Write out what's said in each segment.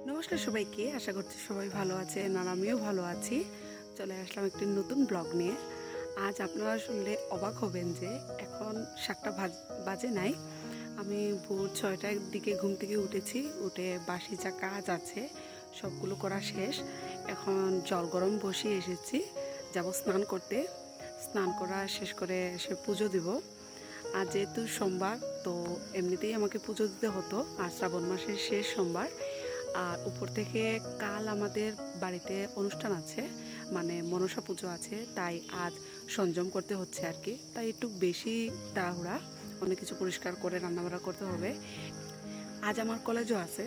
নমস্কার সবাইকে, আশা করছি সবাই ভালো আছেন আর আমিও ভালো আছি। চলে আসলাম একটি নতুন ব্লগ নিয়ে। আজ আপনারা শুনলে অবাক হবেন যে এখন 7টা বাজে নাই। আমি ভোর 6টার দিকে ঘুম থেকে উঠেছি। উঠে বাসি যা কাজ আছে সবগুলো করা শেষ। এখন জল গরম বসিয়ে এসেছি, যাব স্নান করতে। স্নান করা শেষ করে এসে পুজো দিব। আজ যেহেতু সোমবার, তো এমনিতেই আমাকে পুজো দিতে হতো। আর শ্রাবণ মাসের শেষ সোমবার। আর উপর থেকে কাল আমাদের বাড়িতে অনুষ্ঠান আছে, মানে মনসা পুজো আছে, তাই আজ সংযম করতে হচ্ছে আর কি। তাই একটু বেশি তাড়াহুড়া, অনেক কিছু পরিষ্কার করে রান্নাবান্না করতে হবে। আজ আমার কলেজও আছে,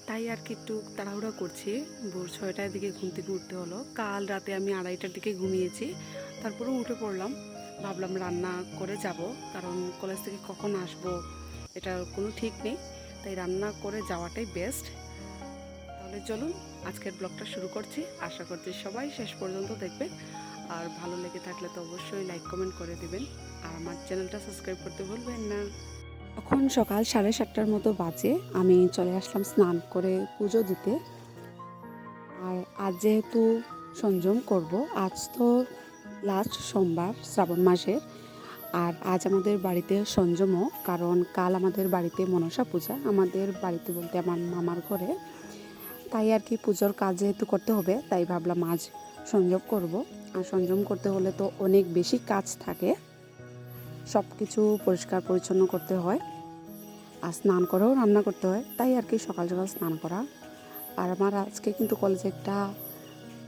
তাই আর কি একটু তাড়াহুড়া করছি। ভোর 6টার দিকে ঘুম থেকে উঠতে হলো। কাল রাতে আমি 2:30টার দিকে ঘুমিয়েছি, তারপরেও উঠে পড়লাম। ভাবলাম রান্না করে যাব, কারণ কলেজ থেকে কখন আসবো এটার কোনো ঠিক নেই, তাই রান্না করে যাওয়াটাই বেস্ট। তাহলে চলুন আজকের ব্লগটা শুরু করছি। আশা করছি সবাই শেষ পর্যন্ত দেখবেন, আর ভালো লেগে থাকলে তো অবশ্যই লাইক কমেন্ট করে দেবেন, আর আমার চ্যানেলটা সাবস্ক্রাইব করতে ভুলবেন না। এখন সকাল 7:30টার মতো বাজে। আমি চলে আসলাম স্নান করে পুজো দিতে। আর আজ যেহেতু সংযম করব, আজ তো লাস্ট সোমবার শ্রাবণ মাসের। আর আজ আমাদের বাড়িতে সংযমও, কারণ কাল আমাদের বাড়িতে মনসা পূজা। আমাদের বাড়িতে বলতে আমার মামার ঘরে। তাই আর কি পুজোর কাজ যেহেতু করতে হবে, তাই ভাবলাম আজ সংযম করব। আর সংযম করতে হলে তো অনেক বেশি কাজ থাকে, সব কিছু পরিষ্কার পরিচ্ছন্ন করতে হয়, আর স্নান করেও রান্না করতে হয়। তাই আর কি সকাল সকাল স্নান করা। আর আমার আজকে কিন্তু কলেজে একটা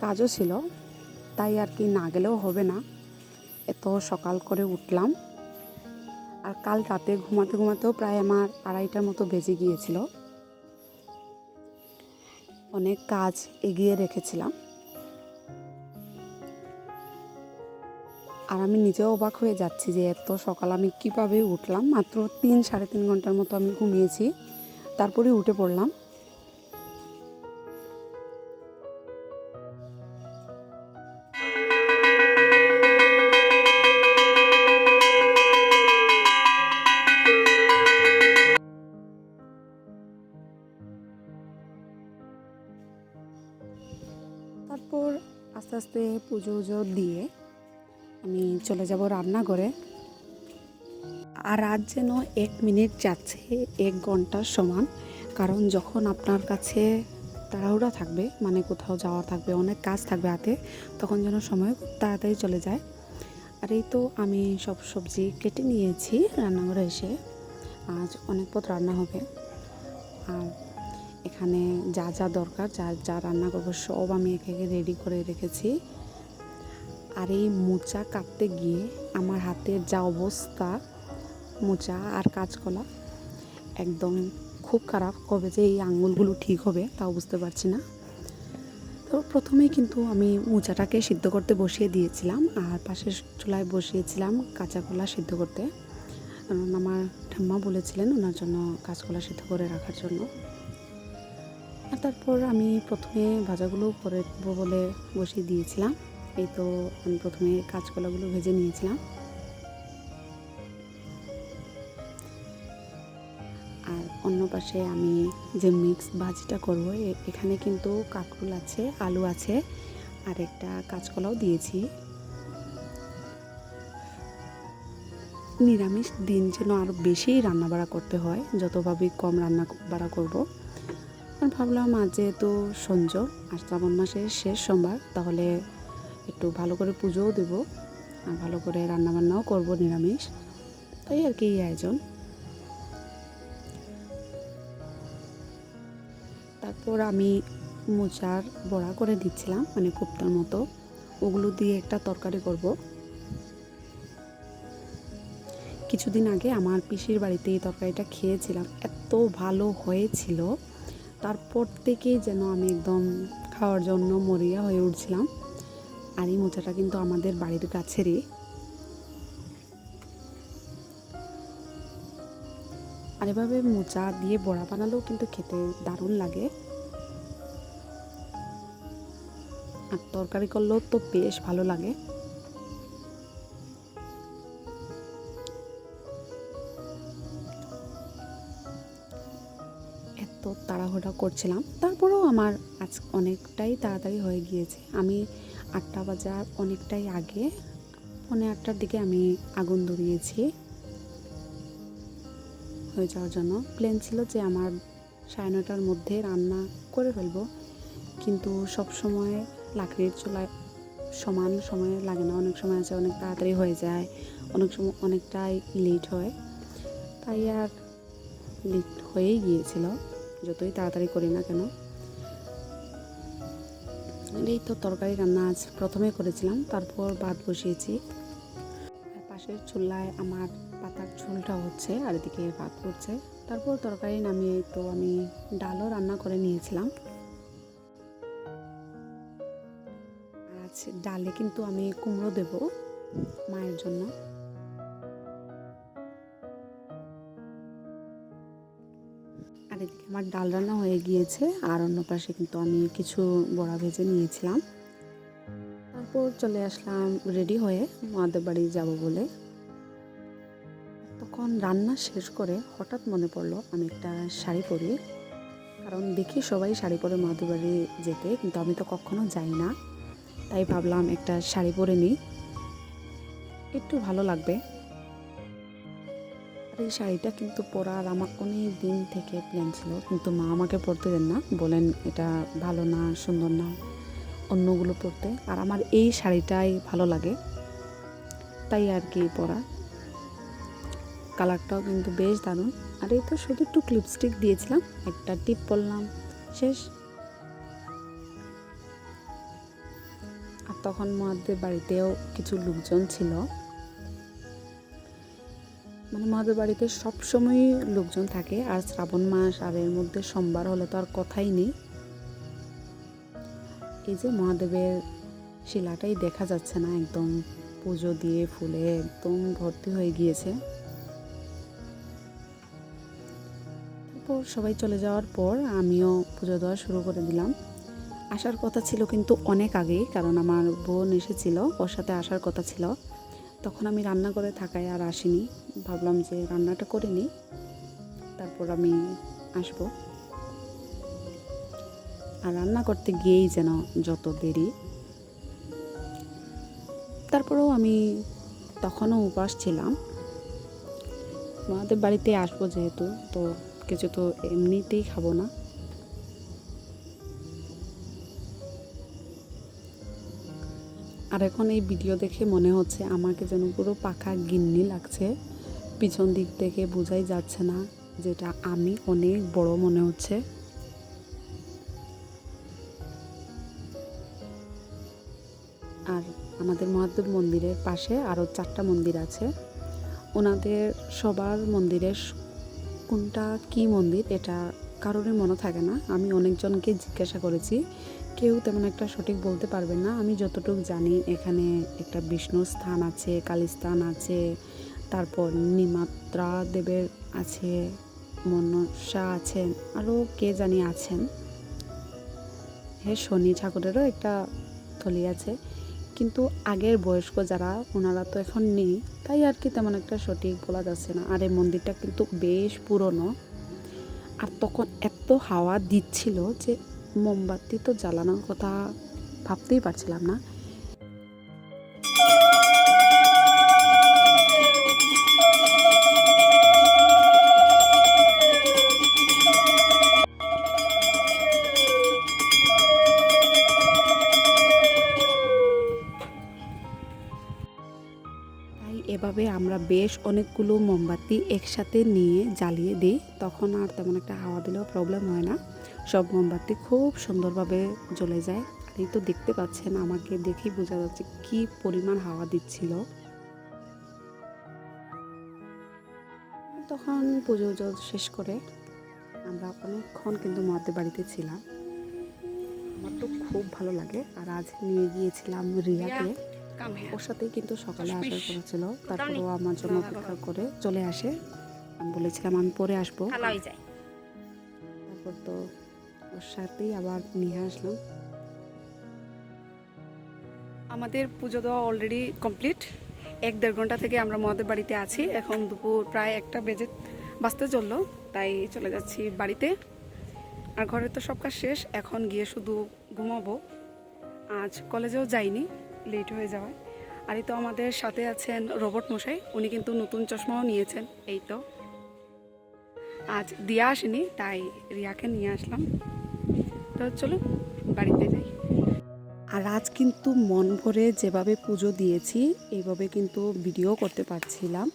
কাজও ছিল, তাই আর কি না গেলেও হবে না, এত সকাল করে উঠলাম। আর কাল রাতে ঘুমাতে ঘুমাতেও প্রায় আমার 2:30টার মতো বেজে গিয়েছিল। অনেক কাজ এগিয়ে রেখেছিলাম। আর আমি নিজেও অবাক হয়ে যাচ্ছি যে এত সকাল আমি কীভাবে উঠলাম। মাত্র 3-3.5 ঘন্টার মতো আমি ঘুমিয়েছি, তারপরে উঠে পড়লাম। তারপর আস্তে আস্তে পুজো দিয়ে আমি চলে যাব রান্নাঘরে। আর আজ যেন 1 মিনিট যাচ্ছে 1 ঘন্টার সমান, কারণ যখন আপনার কাছে তাড়াহুড়া থাকবে, মানে কোথাও যাওয়া থাকবে, অনেক কাজ থাকবে হাতে, তখন যেন সময় খুব তাড়াতাড়ি চলে যায়। আর এই তো আমি সব সবজি কেটে নিয়েছি রান্নাঘরে এসে। আজ অনেক পদ রান্না হবে, আর এখানে যা যা দরকার, যা যা রান্না করবো সব আমি একে একে রেডি করে রেখেছি। আর এই মোচা কাটতে গিয়ে আমার হাতের যা অবস্থা, মোচা আর কাঁচকলা একদম খুব খারাপ। কবে যে এই আঙুলগুলো ঠিক হবে তাও বুঝতে পারছি না। তো প্রথমেই কিন্তু আমি মোচাটাকে সিদ্ধ করতে বসিয়ে দিয়েছিলাম, আর পাশের চুলায় বসিয়েছিলাম কাঁচাকলা সিদ্ধ করতে, কারণ আমার ঠাম্মা বলেছিলেন ওনার জন্য কাঁচকলা সিদ্ধ করে রাখার জন্য। আর তারপর আমি প্রথমে ভাজাগুলো পরে দেবো বলে বসিয়ে দিয়েছিলাম। এই তো আমি প্রথমে কাঁচকলাগুলো ভেজে নিয়েছিলাম। আর অন্য পাশে আমি যে মিক্স ভাজিটা করব, এখানে কিন্তু কাঁকরোল আছে, আলু আছে, আর একটা কাঁচকলাও দিয়েছি। নিরামিষ দিন যেন আরও বেশি রান্নাবাড়া করতে হয়, যতভাবে কম রান্না বাড়া করব। আর ভাবলাম আজ যেহেতু সংযম আর শ্রাবণ মাসের শেষ সোমবার, তাহলে একটু ভালো করে পুজোও দেবো, আর ভালো করে রান্নাবান্নাও করব নিরামিষ। তাই আর কি এই আয়োজন। তারপর আমি মোচার বড়া করে দিচ্ছিলাম, মানে কোপ্তার মতো, ওগুলো দিয়ে একটা তরকারি করব। কিছুদিন আগে আমার পিসির বাড়িতে এই তরকারিটা খেয়েছিলাম, এত ভালো হয়েছিল। তারপর থেকেই যেন আমি একদম খাওয়ার জন্য মরিয়া হয়ে উঠছিলাম। আর এই মোচাটা কিন্তু আমাদের বাড়ির কাছেরই। আর এভাবে মোচা দিয়ে বড়া বানালেও কিন্তু খেতে দারুণ লাগে, আর তরকারি করলেও তো বেশ ভালো লাগে। তো তাড়াহুড়া করছিলাম। তারপরেও আমার আজ অনেকটাই তাড়াতাড়ি হয়ে গিয়েছে। আমি 8টা বাজার অনেকটাই আগে 8:30টার দিকে আমি আগুন ধরিয়েছি হয়ে যাওয়ার জন্য। প্ল্যান ছিল যে আমার 9:30টার মধ্যে রান্না করে ফেলবো, কিন্তু সব সময় লাকড়ির চুলায় সমান সময় লাগে না। অনেক সময় আছে অনেক তাড়াতাড়ি হয়ে যায়, অনেক সময় অনেকটাই লেট হয়। তাই আর লেট হয়েই গিয়েছিল যতই তাড়াতাড়ি করি না কেন। এই তো তরকারি রান্না আজ প্রথমে করেছিলাম, তারপর ভাত বসিয়েছি। পাশের চুলায় আমার পাতার ঝোলটা হচ্ছে আর এদিকে ভাত করছে। তারপর তরকারি নামিয়ে তো আমি ডালও রান্না করে নিয়েছিলাম। আজ ডালে কিন্তু আমি কুমড়ো দেব মায়ের জন্য। আর এদিকে আমার ডাল রান্না হয়ে গিয়েছে, আর অন্য পাশে কিন্তু আমি কিছু বড়া ভেজে নিয়েছিলাম। তারপর চলে আসলাম রেডি হয়ে মাদের বাড়ি যাব বলে। তখন রান্না শেষ করে হঠাৎ মনে পড়লো আমি একটা শাড়ি পরি, কারণ দেখি সবাই শাড়ি পরে মাদের বাড়ি যেতে, কিন্তু আমি তো কখনো যাই না। তাই ভাবলাম একটা শাড়ি পরে নিই, একটু ভালো লাগবে। আর এই শাড়িটা কিন্তু পরার আমার অনেক দিন থেকে প্ল্যান ছিল, কিন্তু মা আমাকে পরতে দেন না, বলেন এটা ভালো না, সুন্দর না অন্যগুলো পরতে। আর আমার এই শাড়িটাই ভালো লাগে, তাই আর কি পরা। কালারটাও কিন্তু বেশ দারুণ। আর এই তো শুধু একটু লিপস্টিক দিয়েছিলাম, একটা টিপ পরলাম, শেষ। আর তখন মাদের বাড়িতেও কিছু লোকজন ছিল, মানে মাদের বাড়িতে সবসময় লোকজন থাকে। আর শ্রাবণ মাস, আর এর মধ্যে সোমবার হলে তো আর কথাই নেই। এই যে মহাদেবের শিলাটাই দেখা যাচ্ছে না, একদম পুজো দিয়ে ফুলে একদম ভর্তি হয়ে গিয়েছে। তারপর সবাই চলে যাওয়ার পর আমিও পুজো দেওয়া শুরু করে দিলাম। আসার কথা ছিল কিন্তু অনেক আগেই, কারণ আমার বোন এসেছিল, ওর সাথে আসার কথা ছিল। তখন আমি রান্না করে থাকায় আর আসিনি। ভাবলাম যে রান্নাটা করে নিই, তারপর আমি আসব। আর রান্না করতে গিয়েই যেন যত দেরি। তারপরেও আমি তখনও উপাস ছিলাম, আমাদের বাড়িতে আসবো যেহেতু, তো কিছু তো এমনিতেই খাবো না। আর এখন এই ভিডিও দেখে মনে হচ্ছে আমাকে যেন পুরো পাকা গিন্নি লাগছে। পিছন দিক থেকে বোঝাই যাচ্ছে না, যেটা আমি অনেক বড় মনে হচ্ছে। আর আমাদের মহাদেব মন্দিরের পাশে আরও 4টা মন্দির আছে। ওনাদের সবার মন্দিরের কোনটা কি মন্দির এটা কারোরই মনে থাকে না। আমি অনেকজনকে জিজ্ঞাসা করেছি, কেউ তেমন একটা সঠিক বলতে পারবেন না। আমি যতটুকু জানি এখানে একটা বিষ্ণুর স্থান আছে, কালী স্থান আছে, তারপর নিমাত্রা দেবের আছে, মনসা আছেন, আরও কে জানি আছেন। হ্যাঁ, শনি ঠাকুরেরও একটা থলি আছে, কিন্তু আগের বয়স্ক যারা ওনারা তো এখন নেই, তাই আর কি তেমন একটা সঠিক বলা যাচ্ছে না। আর এই মন্দিরটা কিন্তু বেশ পুরনো। আর তখন এত হাওয়া দিচ্ছিল যে মোমবাতি তো জ্বালানোর কথা ভাবতেই পারছিলাম না। এভাবে আমরা বেশ অনেকগুলো মোমবাতি একসাথে নিয়ে জ্বালিয়ে দিই, তখন আর তেমন একটা হাওয়া দিলেও প্রবলেম হয় না। সব মোমবাতি খুব সুন্দরভাবে জ্বলে যায়। আর এই তো দেখতে পাচ্ছেন, আমাকে দেখেই বোঝা যাচ্ছে কি পরিমাণ হাওয়া দিচ্ছিল। তখন পুজো শেষ করে আমরা অনেকক্ষণ কিন্তু মাদের বাড়িতে ছিলাম। আমার তো খুব ভালো লাগে। আর আজ নিয়ে গিয়েছিলাম রিয়াকে, ওর সাথেই কিন্তু সকালে আসার কথা ছিল, তারপরেও আমার জন্য অপেক্ষা করে চলে আসে। আমি বলেছিলাম আমি পরে আসবো, তারপর তো ওর সাথেই আবার নিয়ে আসলাম। আমাদের পুজো দেওয়া অলরেডি কমপ্লিট। 1-1.5 ঘন্টা থেকে আমরা মহাদেব বাড়িতে আছি। এখন দুপুর প্রায় 1টা বাজতে চললো, তাই চলে যাচ্ছি বাড়িতে। আর ঘরে তো সব কাজ শেষ, এখন গিয়ে শুধু ঘুমাবো। আজ কলেজেও যাইনি, লেট হয়ে যাওয়ায়। আর এই তো আমাদের সাথে আছেন রোবট মশাই, উনি কিন্তু নতুন চশমাও নিয়েছেন। এই তো আজ দিয়া আসেনি, তাই রিয়াকে নিয়ে আসলাম। তো চলো বাড়িতে যাই। আর আজ কিন্তু মন ভরে যেভাবে পুজো দিয়েছি এইভাবে কিন্তু ভিডিও করতে পারছিলাম,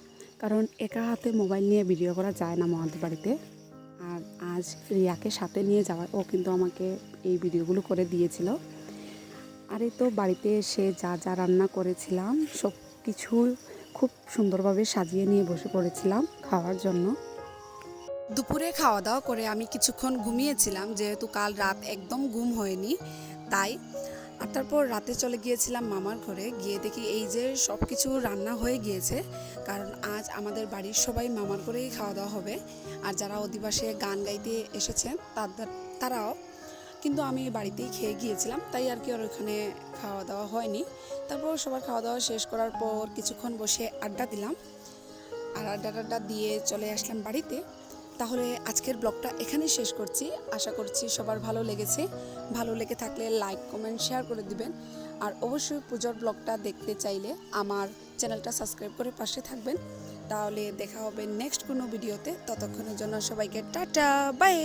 কারণ একা হাতে মোবাইল নিয়ে ভিডিও করা যায় না আমাদের বাড়িতে। আর আজ রিয়াকে সাথে নিয়ে যাওয়ায় ও কিন্তু আমাকে এই ভিডিওগুলো করে দিয়েছিল। আর এই তো বাড়িতে এসে যা যা রান্না করেছিলাম সব কিছু খুব সুন্দরভাবে সাজিয়ে নিয়ে বসে পড়েছিলাম খাওয়ার জন্য। দুপুরে খাওয়া দাওয়া করে আমি কিছুক্ষণ ঘুমিয়েছিলাম, যেহেতু কাল রাত একদম ঘুম হয়নি তাই। আর তারপর রাতে চলে গিয়েছিলাম মামার ঘরে, গিয়ে দেখি এই যে সব কিছু রান্না হয়ে গিয়েছে, কারণ আজ আমাদের বাড়ির সবাই মামার ঘরেই খাওয়া দাওয়া হবে। আর যারা অধিবাসে গান গাইতে এসেছেন তারাও, কিন্তু আমি বাড়িতেই খেয়ে গিয়েছিলাম, তাই আর কি আর ওইখানে খাওয়া দাওয়া হয়নি। তারপর সবার খাওয়া দাওয়া শেষ করার পর কিছুক্ষণ বসে আড্ডা দিলাম, আর আড্ডা দিয়ে চলে আসলাম বাড়িতে। তাহলে আজকের ব্লগটা এখানেই শেষ করছি। আশা করছি সবার ভালো লেগেছে। ভালো লেগে থাকলে লাইক কমেন্ট শেয়ার করে দিবেন। আর অবশ্যই পুজোর ব্লগটা দেখতে চাইলে আমার চ্যানেলটা সাবস্ক্রাইব করে পাশে থাকবেন। তাহলে দেখা হবে নেক্সট কোনো ভিডিওতে। ততক্ষণের জন্য সবাইকে টাটা বাই।